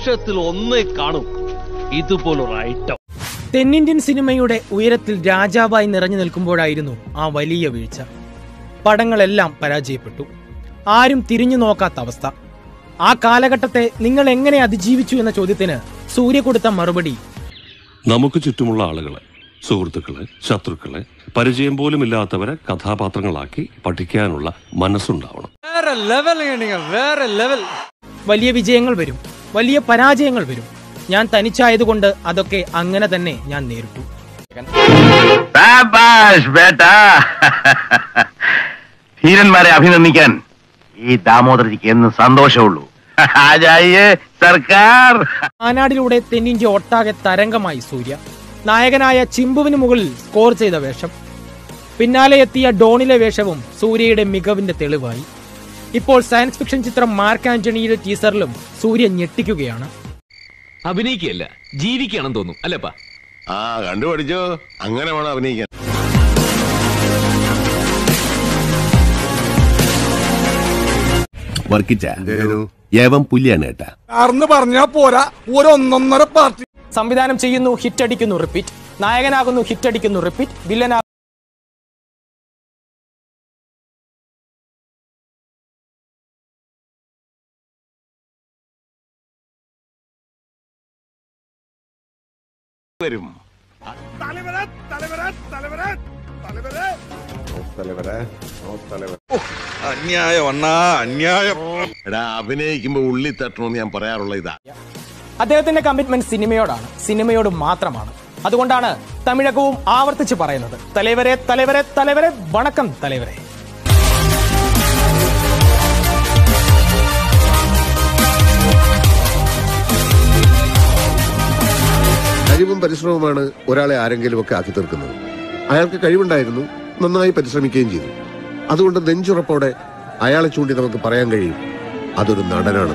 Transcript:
വർഷത്തിൽ ഒന്നേ കാണും ഇതുപോലൊരു ഐറ്റം. തെന്നിന്ത്യൻ സിനിമയുടെ ഉയരത്തിൽ രാജാവായി നിറഞ്ഞു നിൽക്കുമ്പോഴായിരുന്നു ആ വലിയ വീഴ്ച. പടങ്ങളെല്ലാം പരാജയപ്പെട്ടു. ആരും തിരിഞ്ഞു നോക്കാത്ത അവസ്ഥ. ആ കാലഘട്ടത്തെ നിങ്ങൾ എങ്ങനെ അതിജീവിച്ചു എന്ന ചോദ്യത്തിന് സൂര്യ കൊടുത്ത മറുപടി, നമുക്ക് ചുറ്റുമുള്ള ആളുകളെ, സുഹൃത്തുക്കളെ, ശത്രുക്കളെ, പരിചയം പോലും ഇല്ലാത്തവരെ കഥാപാത്രങ്ങളാക്കി പഠിക്കാനുള്ള മനസ്സുണ്ടാവണം. വലിയ വിജയങ്ങൾ വരും, വലിയ പരാജയങ്ങൾ വരും. ഞാൻ തനിച്ചായതുകൊണ്ട് അതൊക്കെ അങ്ങനെ തന്നെ ഞാൻ നേരിട്ടു. ധീരന്മാരെ അഭിനന്ദിക്കാൻ ഈ ദാമോദരജിക്ക് എന്ന് സന്തോഷമുള്ളൂ. സർക്കാർ ആനാടിലൂടെ തെന്നിന്ത്യ ഒട്ടാകെ തരംഗമായി സൂര്യ. നായകനായ ചിമ്പുവിന് മുകളിൽ സ്കോർ ചെയ്ത വേഷം, പിന്നാലെ എത്തിയ ഡോണിലെ വേഷവും സൂര്യയുടെ മികവിന്റെ തെളിവായി. ഇപ്പോൾ സയൻസ് ഫിക്ഷൻ ചിത്രം മാർക്ക് ആന്റണിയുടെ ടീസറിലും സൂര്യ ഞെട്ടിക്കുകയാണ്. അഭിനയിക്കല്ല, ജീവിക്കണം തോന്നും അല്ലപ്പാ. കണ്ടുപഠിച്ചോ, അങ്ങനെ വേണം അഭിനയിക്കാൻ. പറഞ്ഞാ പോരാ, ഒരൊന്നൊന്നര പാർട്ടി. സംവിധാനം ചെയ്യുന്നു, ഹിറ്റടിക്കുന്നു, റിപ്പീറ്റ്. നായകനാകുന്നു, ഹിറ്റടിക്കുന്നു, റിപ്പീറ്റ്. വില്ലനാകുന്നു. അഭിനയിക്കുമ്പോ ഉള്ളി തട്ടണമെന്ന് ഞാൻ പറയാറുള്ള ഇതാ. അദ്ദേഹത്തിന്റെ കമ്മിറ്റ്മെന്റ് സിനിമയോടാണ്, സിനിമയോട് മാത്രമാണ്. അതുകൊണ്ടാണ് തമിഴകവും ആവർത്തിച്ച് പറയുന്നത്, തലവരെ തലവരെ തലവരെ വണക്കം തലവരെ. കഴിവും പരിശ്രമവുമാണ് ഒരാളെ ആരെങ്കിലും ഒക്കെ ആക്കി തീർക്കുന്നത്. അയാൾക്ക് കഴിവുണ്ടായിരുന്നു, നന്നായി പരിശ്രമിക്കുകയും ചെയ്തു. അതുകൊണ്ട് നെഞ്ചുറപ്പോടെ അയാളെ ചൂണ്ടി നമുക്ക് പറയാൻ കഴിയും, അതൊരു നടനാണ്.